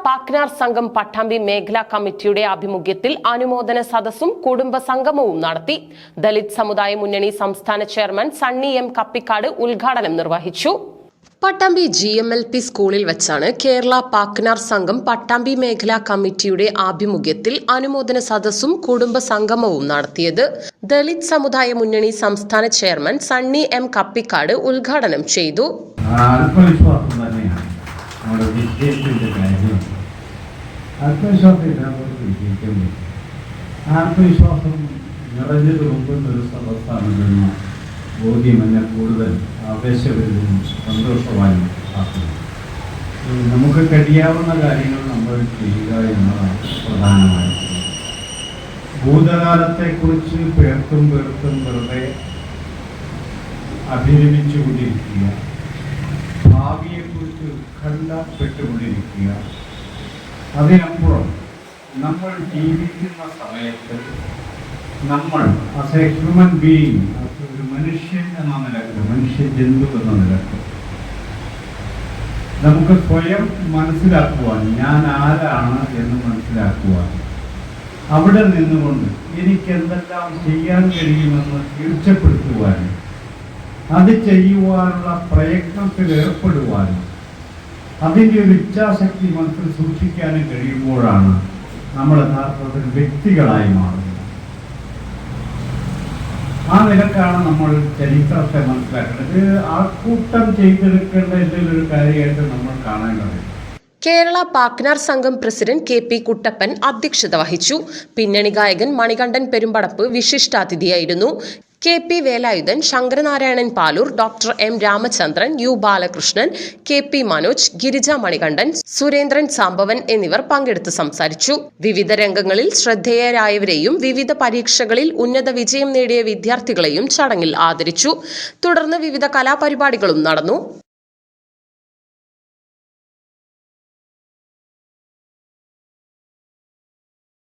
പാക്നാർ സംഘം പട്ടാമ്പി മേഖലാ കമ്മിറ്റിയുടെ ആഭിമുഖ്യത്തിൽ അനുമോദന സദസ്സും കുടുംബ സംഗമവും നടത്തി. ദലിത് സമുദായ മുന്നണി സംസ്ഥാന ചെയർമാൻ സണ്ണി എം കപ്പിക്കാട് ഉദ്ഘാടനം നിർവഹിച്ചു. പട്ടാമ്പി GMLP സ്കൂളിൽ വെച്ചാണ് കേരള പാക്നാർ സംഘം പട്ടാമ്പി മേഖലാ കമ്മിറ്റിയുടെ ആഭിമുഖ്യത്തിൽ അനുമോദന സദസ്സും കുടുംബ സംഗമവും നടത്തിയത്. ദലിത് സമുദായ മുന്നണി സംസ്ഥാന ചെയർമാൻ സണ്ണി എം കപ്പിക്കാട് ഉദ്ഘാടനം ചെയ്തു. ആത്മവിശ്വാസം നിറഞ്ഞു തുറക്കുന്ന ഒരു സദസ്സാണെന്ന് ബോധ്യം എന്നെ കൂടുതൽ ആവേശകരവും സന്തോഷവാനും ആക്കുന്നു. നമുക്ക് കഴിയാവുന്ന കാര്യങ്ങൾ നമ്മൾ ചെയ്യുക എന്നതാണ് പ്രധാനമായിട്ടും. ഭൂതകാലത്തെക്കുറിച്ച് പേർത്തും വെറുതെ അഭിരമിച്ചുകൊണ്ടിരിക്കുക, ഭാവിയെക്കുറിച്ച് ഉത്കണ്ഠപ്പെട്ടുകൊണ്ടിരിക്കുക. അതിനപ്പുറം നമ്മൾ ജീവിക്കുന്ന സമയത്ത് നമ്മൾ ആസ് എ ഹ്യൂമൻ ബീയിങ്, ഒരു മനുഷ്യൻ എന്ന നിലക്ക്, മനുഷ്യ ജന്തു എന്ന നിലക്ക് നമുക്ക് സ്വയം മനസ്സിലാക്കുവാൻ, ഞാൻ ആരാണ് എന്ന് മനസ്സിലാക്കുവാൻ, അവിടെ നിന്നുകൊണ്ട് എനിക്ക് എന്തെല്ലാം ചെയ്യാൻ കഴിയുമെന്ന് തീർച്ചപ്പെടുത്തുവാനും അത് ചെയ്യുവാനുള്ള പ്രയത്നത്തിൽ ഏർപ്പെടുവാനും അതിൻ്റെ ഒരു ഇച്ഛാശക്തി മനസ്സിൽ സൂക്ഷിക്കാനും കഴിയുമ്പോഴാണ് നമ്മൾ യഥാർത്ഥത്തിൽ വ്യക്തികളായി മാറുന്നത്. ആ നിലക്കാണ് നമ്മൾ ചരിത്രത്തെ മനസ്സിലാക്കേണ്ടത്. ആൾക്കൂട്ടം ചെയ്തെടുക്കേണ്ട എന്തെങ്കിലും ഒരു കാര്യമായിട്ട് നമ്മൾ കാണേണ്ടത്. കേരള പാക്നാർ സംഘം പ്രസിഡന്റ് KP കുട്ടപ്പൻ അധ്യക്ഷത വഹിച്ചു. പിന്നണി ഗായകൻ മണികണ്ഠൻ പെരുമ്പടപ്പ് വിശിഷ്ടാതിഥിയായിരുന്നു. KP Velayudhan, Sankaranarayanan Paloor, doctor M Ramachandran, U Balakrishnan, KP Manoj, Girija Manikandan, Surendran Sambavan എന്നിവർ പങ്കെടുത്ത് സംസാരിച്ചു. വിവിധ രംഗങ്ങളിൽ ശ്രദ്ധേയരായവരെയും വിവിധ പരീക്ഷകളിൽ ഉന്നത വിജയം നേടിയ വിദ്യാർത്ഥികളെയും ചടങ്ങിൽ ആദരിച്ചു. തുടർന്ന് വിവിധ കലാപരിപാടികളും നടന്നു.